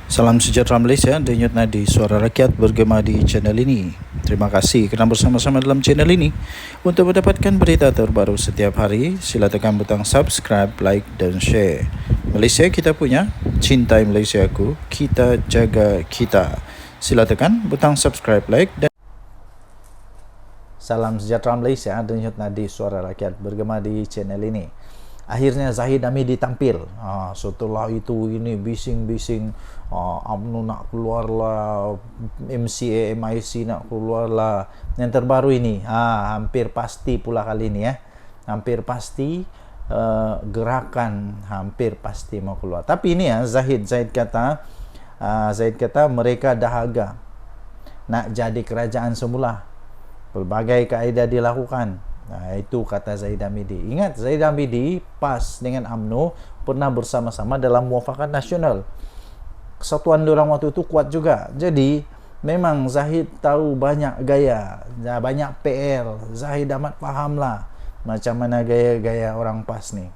Salam sejahtera Malaysia, denyut nadi suara rakyat bergema di channel ini. Terima kasih kerana bersama-sama dalam channel ini. Untuk mendapatkan berita terbaru setiap hari, sila tekan butang subscribe, like dan share. Malaysia kita punya, cintai Malaysia aku, kita jaga kita. Sila tekan butang subscribe, like dan Salam sejahtera Malaysia, denyut nadi suara rakyat bergema di channel ini. Akhirnya Zahid Hamidi tampil. Setelah itu ini bising-bising, UMNO nak keluar lah, MCA, MIC nak keluar lah. Yang terbaru ini, hampir pasti pula kali ini ya. Hampir pasti gerakan hampir pasti mau keluar. Tapi ini ya, Zahid kata mereka dahaga nak jadi kerajaan semula. Pelbagai kaedah dilakukan. Itu kata Zahid Hamidi. Ingat, Zahid Hamidi PAS dengan UMNO pernah bersama-sama dalam muafakat nasional. Kesatuan diorang waktu itu kuat juga. Jadi memang Zahid tahu banyak gaya, banyak PR. Zahid amat fahamlah macam mana gaya-gaya orang PAS ni.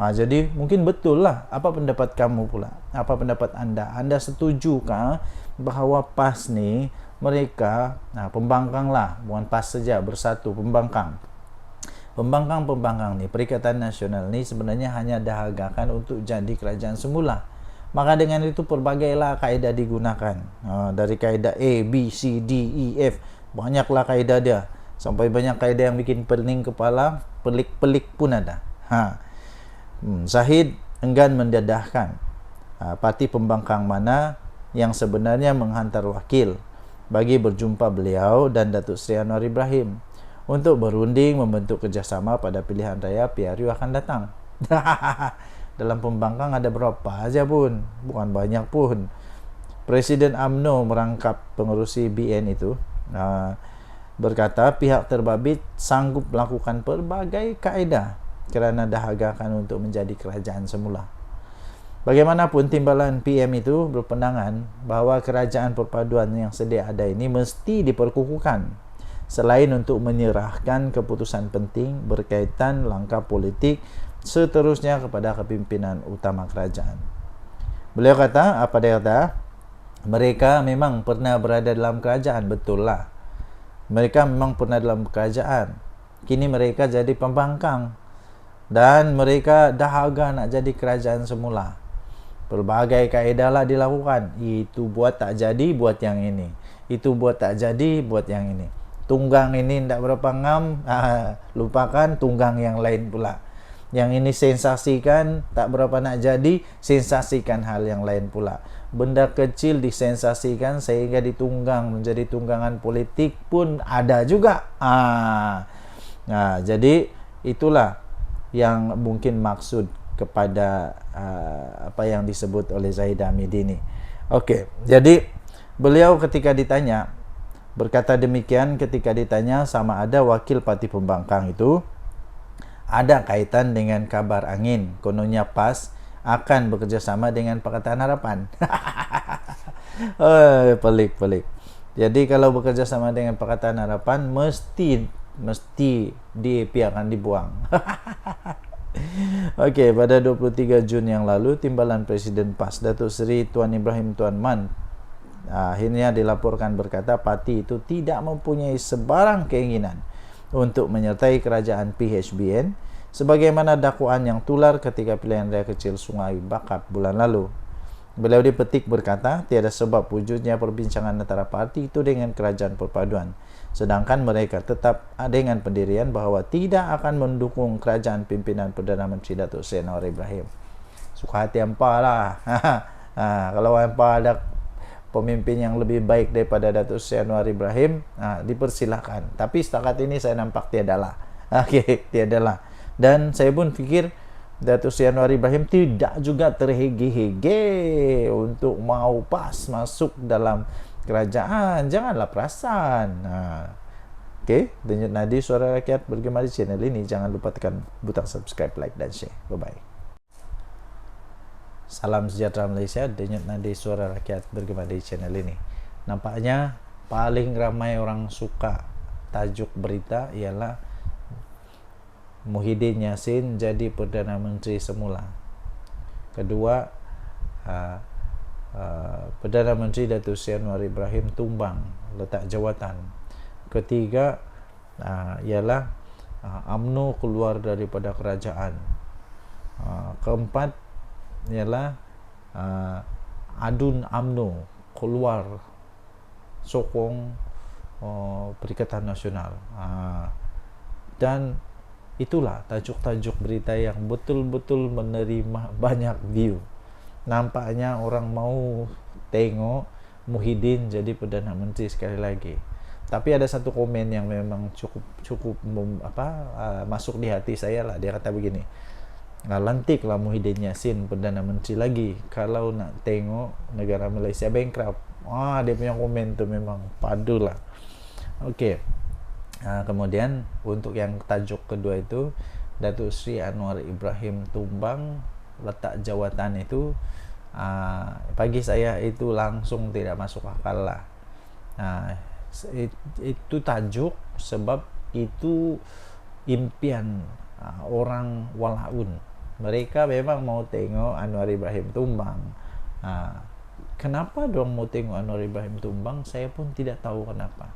Jadi mungkin betul lah. Apa pendapat kamu pula? Apa pendapat anda? Anda setujukah bahawa PAS ni mereka pembangkang lah, bukan PAS saja, bersatu pembangkang. Pembangkang ni, Perikatan Nasional ni sebenarnya hanya dahagakan untuk jadi kerajaan semula. Maka dengan itu perbagailah kaedah digunakan. Dari kaedah A, B, C, D, E, F, banyaklah kaedah dia. Sampai banyak kaedah yang bikin pening kepala, pelik-pelik pun ada. Zahid enggan mendedahkan parti pembangkang mana yang sebenarnya menghantar wakil bagi berjumpa beliau dan Datuk Seri Anwar Ibrahim untuk berunding membentuk kerjasama pada pilihan raya PRU akan datang. Dalam pembangkang ada berapa aja pun, bukan banyak pun. Presiden UMNO merangkap pengerusi BN itu, berkata pihak terbabit sanggup melakukan pelbagai kaedah kerana dahagakan untuk menjadi kerajaan semula. Bagaimanapun timbalan PM itu berpandangan bahawa kerajaan perpaduan yang sedia ada ini mesti diperkukuhkan selain untuk menyerahkan keputusan penting berkaitan langkah politik seterusnya kepada kepimpinan utama kerajaan. Beliau kata, apa dia kata? Mereka memang pernah berada dalam kerajaan, betul lah. Mereka memang pernah dalam kerajaan. Kini mereka jadi pembangkang dan mereka dahaga nak jadi kerajaan semula. Pelbagai kaedah lah dilakukan. Itu buat tak jadi, buat yang ini. Itu buat tak jadi, buat yang ini. Tunggang ini tidak berapa ngam, lupakan tunggang yang lain pula. Yang ini sensasikan, tak berapa nak jadi, sensasikan hal yang lain pula. Benda kecil disensasikan sehingga ditunggang menjadi tunggangan politik pun ada juga. Jadi itulah yang mungkin maksud kepada apa yang disebut oleh Zahid Hamidi ini. Okey, jadi beliau ketika ditanya berkata demikian ketika ditanya sama ada wakil parti pembangkang itu ada kaitan dengan kabar angin, kononnya PAS akan bekerjasama dengan Pakatan Harapan. Pelik. Jadi kalau bekerjasama dengan Pakatan Harapan mesti DAP akan dibuang. Okey, pada 23 Jun yang lalu, timbalan Presiden PAS Datuk Seri Tuan Ibrahim Tuan Man akhirnya dilaporkan berkata parti itu tidak mempunyai sebarang keinginan untuk menyertai kerajaan PHBN sebagaimana dakwaan yang tular ketika pilihan raya kecil Sungai Bakap bulan lalu. Beliau dipetik berkata tiada sebab wujudnya perbincangan antara parti itu dengan kerajaan perpaduan, sedangkan mereka tetap dengan pendirian bahawa tidak akan mendukung kerajaan pimpinan Perdana Menteri Datuk Seri Anwar Ibrahim. Suka hati hampa lah. Kalau hampa ada pemimpin yang lebih baik daripada Datuk Seri Anwar Ibrahim, dipersilakan. Tapi setakat ini saya nampak tiadalah. Tiadalah. Dan saya pun fikir Datuk Seri Anwar Ibrahim tidak juga terhege-hege untuk mau PAS masuk dalam kerajaan. Janganlah perasan. Okey, denyut nadi suara rakyat bergema di channel ini. Jangan lupa tekan butang subscribe, like dan share. Bye-bye. Salam sejahtera Malaysia, denyut nadi suara rakyat bergema di channel ini. Nampaknya paling ramai orang suka tajuk berita ialah Muhyiddin Yassin jadi Perdana Menteri semula. Kedua, Perdana Menteri Datuk Seri Anwar Ibrahim tumbang letak jawatan. Ketiga ialah UMNO keluar daripada kerajaan. Keempat ialah ADUN UMNO keluar sokong Perikatan Nasional. Dan itulah tajuk-tajuk berita yang betul-betul menerima banyak view. Nampaknya orang mau tengok Muhyiddin jadi Perdana Menteri sekali lagi. Tapi ada satu komen yang memang cukup masuk di hati saya lah. Dia kata begini, lantiklah Muhyiddin Yassin Perdana Menteri lagi kalau nak tengok negara Malaysia bankrupt. Dia punya komen tu memang padu lah. Okey. Kemudian untuk yang tajuk kedua itu, Datuk Seri Anwar Ibrahim tumbang letak jawatan itu, bagi saya itu langsung tidak masuk akal lah. Itu tajuk sebab itu impian orang walaun. Mereka memang mau tengok Anwar Ibrahim tumbang. Kenapa dong mau tengok Anwar Ibrahim tumbang? Saya pun tidak tahu kenapa.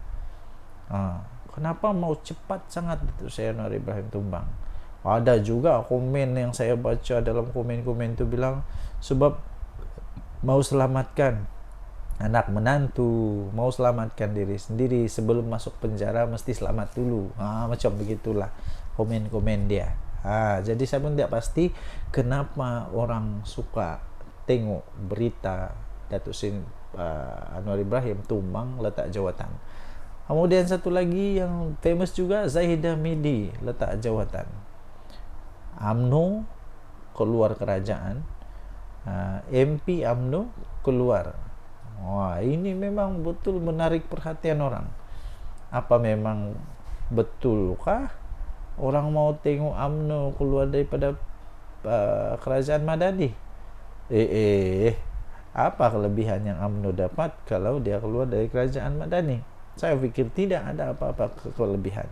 Kenapa mau cepat sangat itu saya Anwar Ibrahim tumbang? Ada juga komen yang saya baca dalam komen-komen itu bilang sebab mau selamatkan anak menantu, mau selamatkan diri sendiri, sebelum masuk penjara mesti selamat dulu. Macam begitulah komen-komen dia. Jadi saya pun tidak pasti kenapa orang suka tengok berita Datuk Seri Anwar Ibrahim tumbang letak jawatan. Kemudian satu lagi yang famous juga, Zahidah Midi letak jawatan. UMNO keluar kerajaan, MP UMNO keluar. Ini memang betul menarik perhatian orang. Apa memang betulkah orang mau tengok UMNO keluar daripada kerajaan Madani? Apa kelebihan yang UMNO dapat kalau dia keluar dari kerajaan Madani? Saya pikir tidak ada apa-apa kelebihan,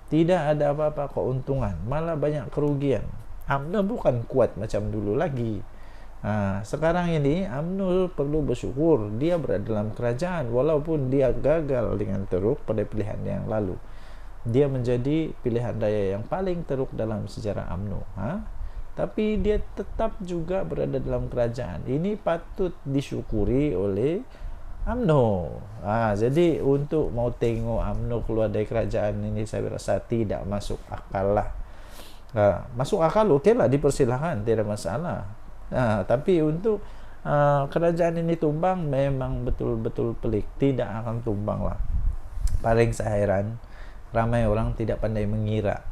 tidak ada apa-apa keuntungan, malah banyak kerugian. UMNO bukan kuat macam dulu lagi. Sekarang ini UMNO perlu bersyukur dia berada dalam kerajaan, walaupun dia gagal dengan teruk pada pilihan yang lalu. Dia menjadi pilihan raya yang paling teruk dalam sejarah UMNO. Tapi dia tetap juga berada dalam kerajaan. Ini patut disyukuri oleh UMNO. Jadi untuk mau tengok UMNO keluar dari kerajaan ini saya rasa tidak masuk akal lah. Masuk akal okey lah, dipersilakan, tidak masalah. Tapi untuk kerajaan ini tumbang memang betul-betul pelik. Tidak akan tumbang lah. Paling saya heran ramai orang tidak pandai mengira.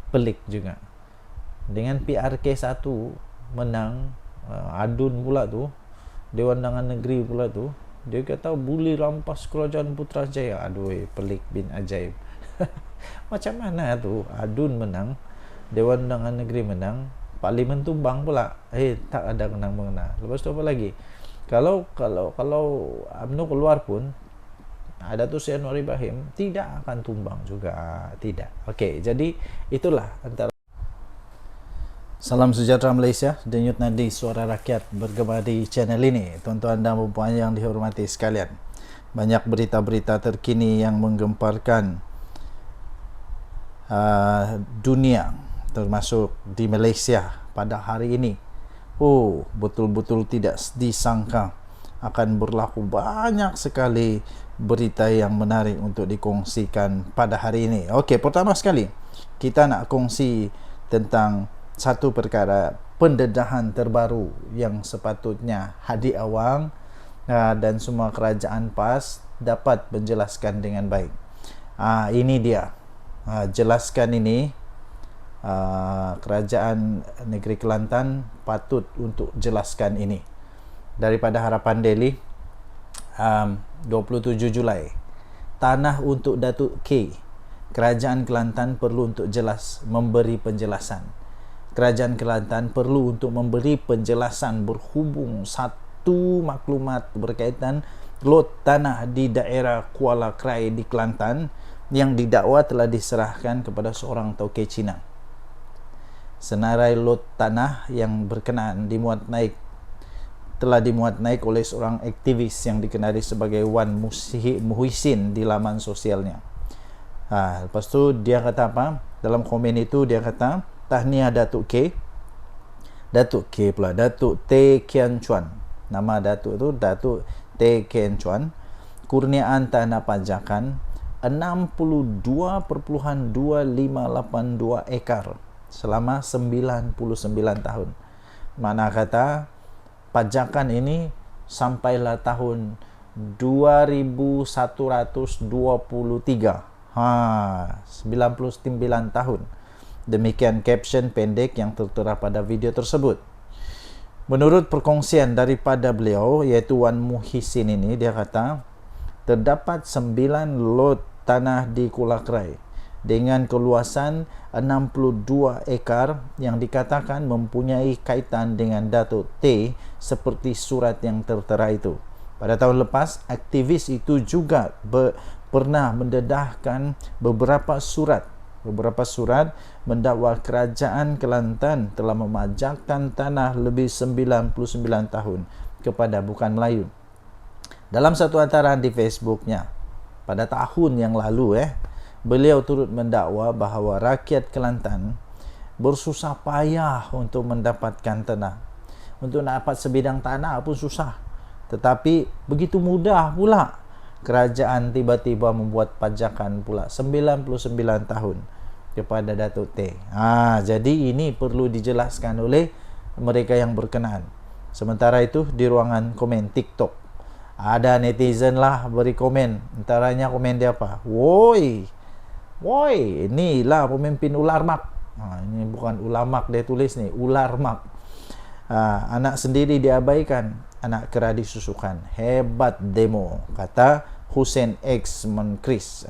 Pelik juga. Dengan PRK 1 menang, ADUN pula tu, Dewan Undangan Negeri pula tu, dia kata boleh rampas kerajaan Putrajaya. Pelik bin ajaib. Macam mana tu ADUN menang, Dewan Undangan Negeri menang, Parlimen tumbang pula. Tak ada kena-mengena. Lepas tu apa lagi? Kalau UMNO keluar pun, Datuk Seri Anwar Ibrahim tidak akan tumbang juga. Tidak. Okey, jadi itulah antara. Salam sejahtera Malaysia, Denyut Nadi Suara Rakyat bergema di channel ini. Tuan-tuan dan puan yang dihormati sekalian, banyak berita-berita terkini yang menggemparkan dunia, termasuk di Malaysia pada hari ini. Betul-betul tidak disangka akan berlaku banyak sekali berita yang menarik untuk dikongsikan pada hari ini. Okey, pertama sekali kita nak kongsi tentang satu perkara pendedahan terbaru yang sepatutnya Hadi Awang dan semua kerajaan PAS dapat menjelaskan dengan baik. Ini dia. Jelaskan ini. Kerajaan Negeri Kelantan patut untuk jelaskan ini. Daripada Harapan Daily, 27 Julai. Tanah untuk Datuk K. Kerajaan Kelantan perlu untuk memberi penjelasan. Kerajaan Kelantan perlu untuk memberi penjelasan berhubung satu maklumat berkaitan lot tanah di daerah Kuala Krai di Kelantan yang didakwa telah diserahkan kepada seorang tauke Cina. Senarai lot tanah yang berkenaan dimuat naik telah dimuat naik oleh seorang aktivis yang dikenali sebagai Wan Muhsin di laman sosialnya. Lepas tu dia kata apa? Dalam komen itu dia kata, tahniah Datuk K pula, Datuk Tay Kian Chuan. Nama Datuk tu Datuk Tay Kian Chuan. Kurniaan tanah pajakan 62.2582 ekar selama 99 tahun. Mana kata pajakan ini sampailah tahun 2123. 99 tahun. Demikian caption pendek yang tertera pada video tersebut. Menurut perkongsian daripada beliau, iaitu Wan Muhsin ini, dia kata terdapat 9 lot tanah di Kulakrai dengan keluasan 62 ekar yang dikatakan mempunyai kaitan dengan Datuk T seperti surat yang tertera itu. Pada tahun lepas, aktivis itu juga pernah mendedahkan beberapa surat mendakwa kerajaan Kelantan telah memajakkan tanah lebih 99 tahun kepada bukan Melayu. Dalam satu hantaran di Facebooknya pada tahun yang lalu, beliau turut mendakwa bahawa rakyat Kelantan bersusah payah untuk mendapatkan tanah. Untuk nak dapat sebidang tanah pun susah. Tetapi begitu mudah pula kerajaan tiba-tiba membuat pajakan pula 99 tahun kepada Datuk T. Jadi ini perlu dijelaskan oleh mereka yang berkenaan. Sementara itu di ruangan komen TikTok ada netizen lah beri komen. Antaranya komen dia apa? Woi, inilah pemimpin ular mak. Ini bukan ulamak dia tulis nih, ular mak. Anak sendiri diabaikan, anak kera disusukan. Hebat demo, kata Hussein X Menkris.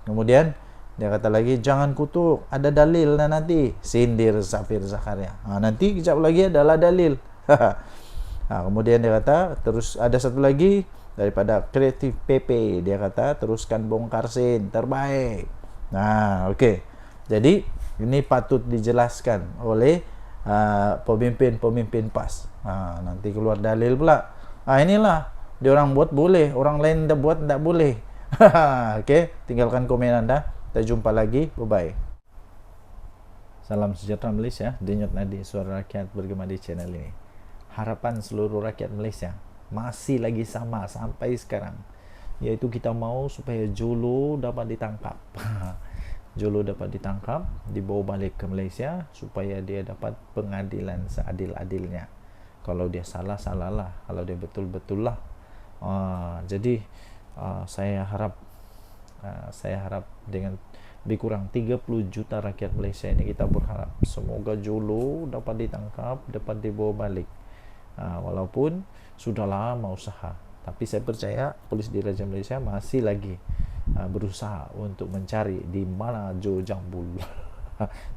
Kemudian dia kata lagi, jangan kutuk, ada dalil nanti. Sindir Zafir Zakaria. Nanti kejap lagi adalah dalil. Kemudian dia kata, terus ada satu lagi daripada Kreatif PP. Dia kata, teruskan bongkar sin, terbaik. Okey. Jadi ini patut dijelaskan oleh pemimpin PAS. Nanti keluar dalil pula. Inilah dia orang buat boleh, orang lain dah buat tak boleh. Okey, tinggalkan komen anda. Kita jumpa lagi. Bye-bye. Salam sejahtera Malaysia. Denyut nadi suara rakyat bergema di channel ini. Harapan seluruh rakyat Malaysia masih lagi sama sampai sekarang, iaitu kita mau supaya Jolo dapat ditangkap. Jolo dapat ditangkap, dibawa balik ke Malaysia supaya dia dapat pengadilan seadil-adilnya. Kalau dia salah, salahlah. Kalau dia betul-betul lah. Jadi saya harap dengan lebih kurang 30 juta rakyat Malaysia ini, kita berharap semoga Jolo dapat ditangkap, dapat dibawa balik. Walaupun sudah lama usaha, tapi saya percaya polis di Raja Malaysia masih lagi berusaha untuk mencari di mana Jo Jambul.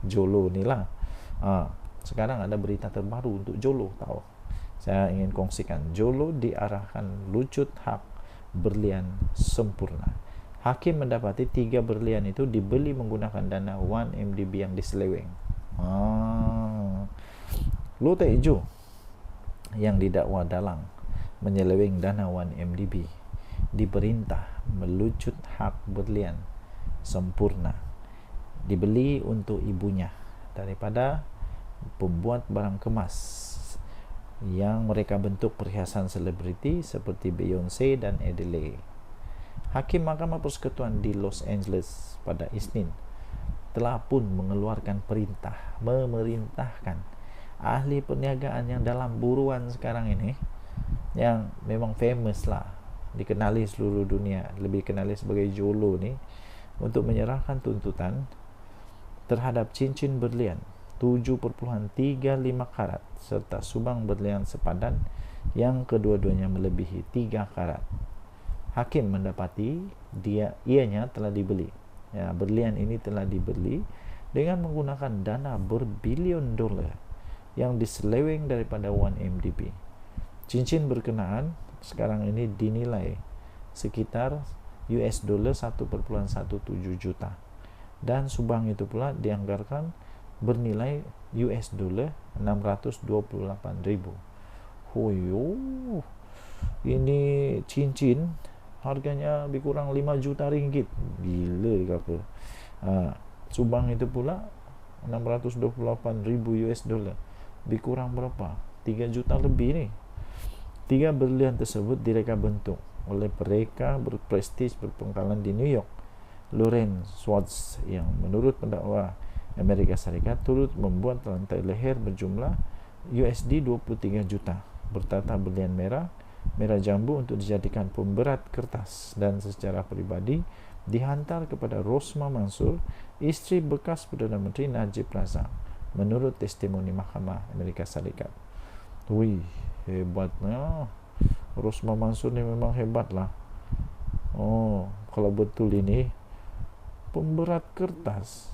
Jolo ni lah. Sekarang ada berita terbaru untuk Jolo, tahu. Saya ingin kongsikan, Jolo diarahkan lucut hak berlian sempurna. Hakim mendapati 3 berlian itu dibeli menggunakan dana 1MDB yang diseleweng. Lu tak hijau yang didakwa dalang menyeleweng dana 1MDB diperintah melucut hak berlian sempurna dibeli untuk ibunya daripada pembuat barang kemas yang mereka bentuk perhiasan selebriti seperti Beyonce dan Adele. Hakim Mahkamah Persekutuan di Los Angeles pada Isnin telah pun mengeluarkan perintah memerintahkan ahli perniagaan yang dalam buruan sekarang ini, yang memang famous lah, dikenali seluruh dunia, lebih dikenali sebagai Jolo ni, untuk menyerahkan tuntutan terhadap cincin berlian 7.35 karat serta subang berlian sepadan yang kedua-duanya melebihi 3 karat. Hakim mendapati ianya telah dibeli. Berlian ini telah dibeli dengan menggunakan dana berbilion dolar yang diseleweng daripada 1MDB. Cincin berkenaan sekarang ini dinilai sekitar US dollar 1.17 juta, dan subang itu pula dianggarkan bernilai US dollar 628,000. Hoyo, ini cincin harganya lebih kurang 5 juta ringgit. Gila ke apa. Subang itu pula 628,000 US dollar. Lebih kurang berapa? 3 juta lebih nih. 3 berlian tersebut direka bentuk oleh mereka berprestis berpengalaman di New York, Lawrence Schwartz, yang menurut pendakwa Amerika Serikat turut membuat rantai leher berjumlah USD 23 juta bertata berlian merah jambu untuk dijadikan pemberat kertas dan secara pribadi dihantar kepada Rosma Mansur, istri bekas Perdana Menteri Najib Razak, menurut testimoni Mahkamah Amerika Serikat. Wih, hebatnya Rosma Mansur ni memang hebat lah. Kalau betul ini pemberat kertas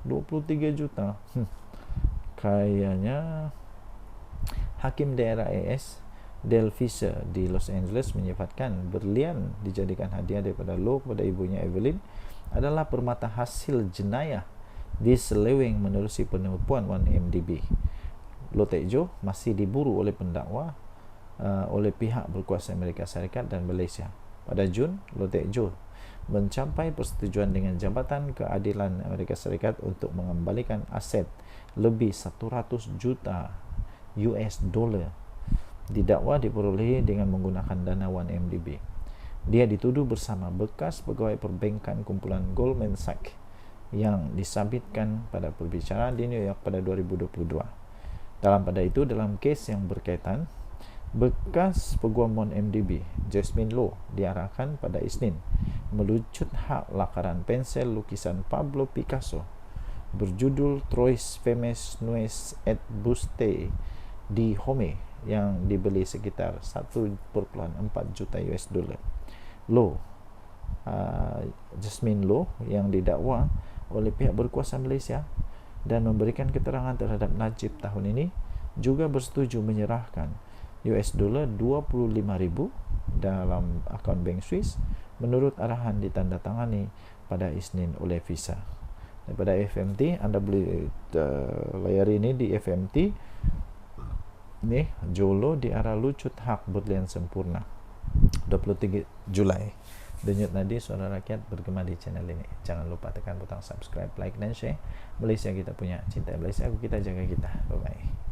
23 juta. Kayaknya Hakim Daerah AS Del Fisher di Los Angeles menyifatkan berlian dijadikan hadiah daripada Low kepada ibunya Evelyn adalah permata hasil jenayah diseleweng menerusi penipuan 1MDB. Low Taek Joe masih diburu oleh pendakwa oleh pihak berkuasa Amerika Serikat dan Malaysia. Pada Jun, Low Taek Joe mencapai persetujuan dengan Jabatan Keadilan Amerika Serikat untuk mengembalikan aset lebih 100 juta US dollar didakwa diperolehi dengan menggunakan dana 1MDB. Dia dituduh bersama bekas pegawai perbankan kumpulan Goldman Sachs yang disabitkan pada perbicaraan di New York pada 2022. Pada itu, dalam kes yang berkaitan, bekas peguam 1MDB Jasmine Low diarahkan pada Isnin melucut hak lakaran pensel lukisan Pablo Picasso berjudul Trois Femmes Nues et Buste di Home yang dibeli sekitar 1.4 juta US dollar. Jasmine Low yang didakwa oleh pihak berkuasa Malaysia dan memberikan keterangan terhadap Najib tahun ini juga bersetuju menyerahkan US dollar 25,000 dalam akaun bank Swiss menurut arahan ditandatangani pada Isnin oleh Visa. Daripada FMT, anda boleh layari ini di FMT. Ni Jolo diarah lucut hak berlian sempurna 23 Julai. Denyut nadi suara rakyat bergema di channel ini. Jangan lupa tekan butang subscribe, like dan share. Malaysia kita punya, cinta Malaysia, kita jaga kita. Bye bye.